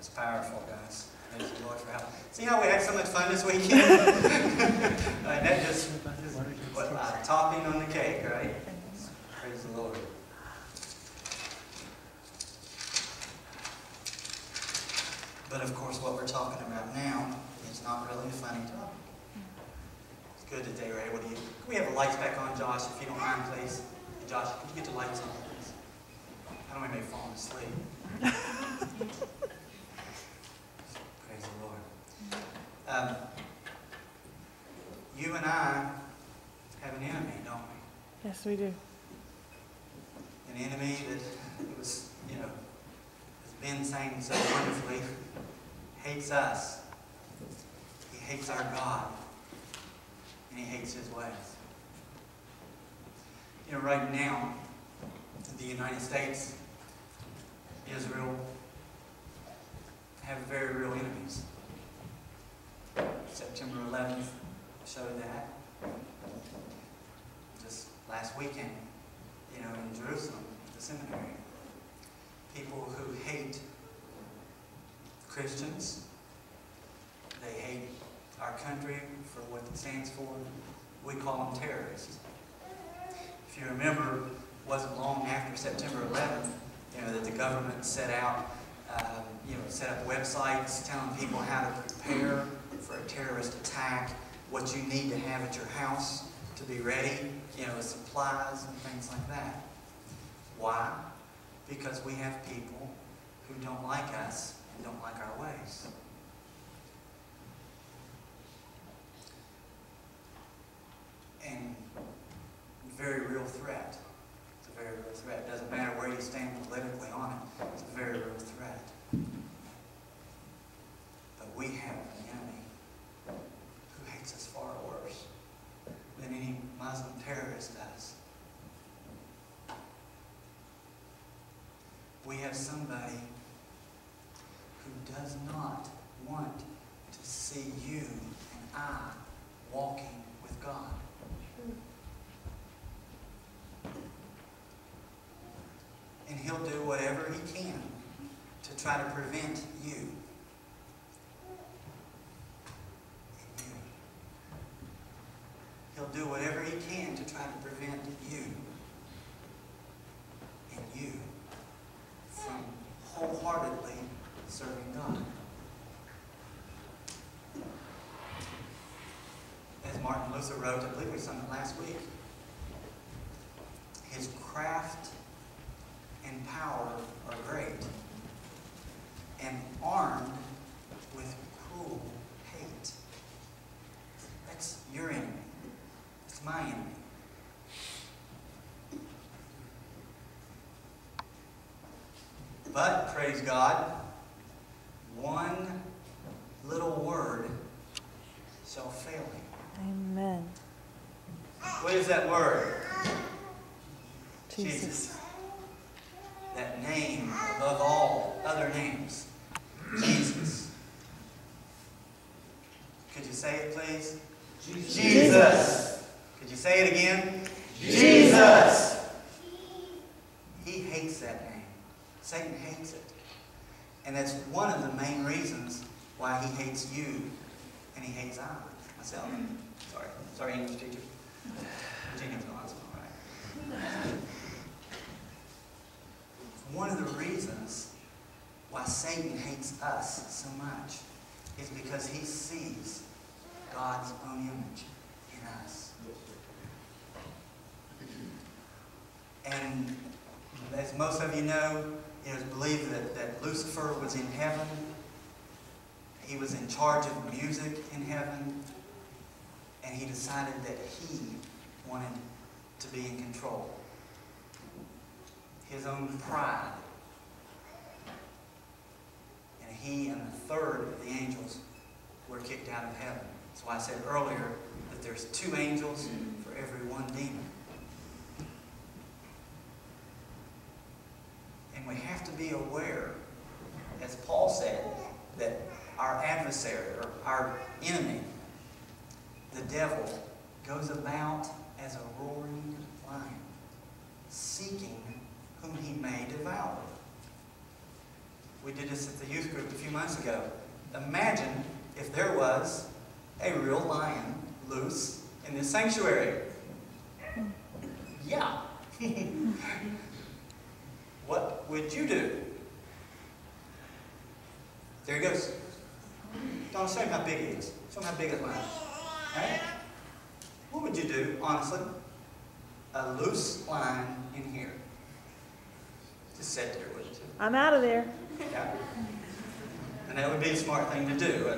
Powerful, guys. Praise the Lord for help. See how we had so much fun this weekend? That just topping on the cake, right? Praise the Lord. But of course, what we're talking about now is not really a funny topic. It's good that they were able to use. Can we have the lights back on, Josh, if you don't mind, please? Hey, Josh, could you get the lights on, please? I don't want anybody falling asleep. Praise the Lord. You and I have an enemy, don't we? Yes, we do. An enemy that was, as Ben sang so wonderfully, hates us. He hates our God. And he hates his ways. Right now, the United States, Israel, have very real enemies. September 11th showed that. Just last weekend, in Jerusalem, the seminary. People who hate Christians. They hate our country for what it stands for. We call them terrorists. If you remember, it wasn't long after September 11th, that the government set out, set up websites telling people how to prepare for a terrorist attack, what you need to have at your house to be ready, supplies and things like that. Why? Because we have people who don't like us and don't like our ways. And very real threat. It's a very real threat. It doesn't matter where you stand politically on it. It's a very real threat. But we have an enemy who hates us far worse than any Muslim terrorist does. We have somebody who does not want to see you and I walking with God. And he'll do whatever he can to try to prevent you. And you. He'll do whatever he can to try to prevent you and you from wholeheartedly serving God. As Martin Luther wrote, I believe we sung it last week, his craft and power are great, and armed with cruel hate. That's your enemy. It's my enemy. But, praise God, one little word shall fail him. Amen. What is that word? Jesus. That name above all other names. Jesus. Could you say it, please? Jesus. Could you say it again? Jesus. He hates that name. Satan hates it. And that's one of the main reasons why he hates you and he hates myself. Sorry, English teacher. Virginia's not, that's all right. One of the reasons why Satan hates us so much is because he sees God's own image in us. And as most of you know, it is believed that Lucifer was in heaven. He was in charge of music in heaven. And he decided that he wanted to be in control. His own pride. And he and a third of the angels were kicked out of heaven. That's why I said earlier that there's 2 angels for every 1 demon. And we have to be aware, as Paul said, that our adversary, or our enemy, the devil, goes about as a roaring lion, seeking whom he may devour. We did this at the youth group a few months ago. Imagine if there was a real lion loose in this sanctuary. Yeah. What would you do? There he goes. Don't show him how big he is. Show him how big his lion is. Right? What would you do, honestly? A loose lion in here. Just sit there, wouldn't you? I'm out of there. Yeah. And that would be a smart thing to do.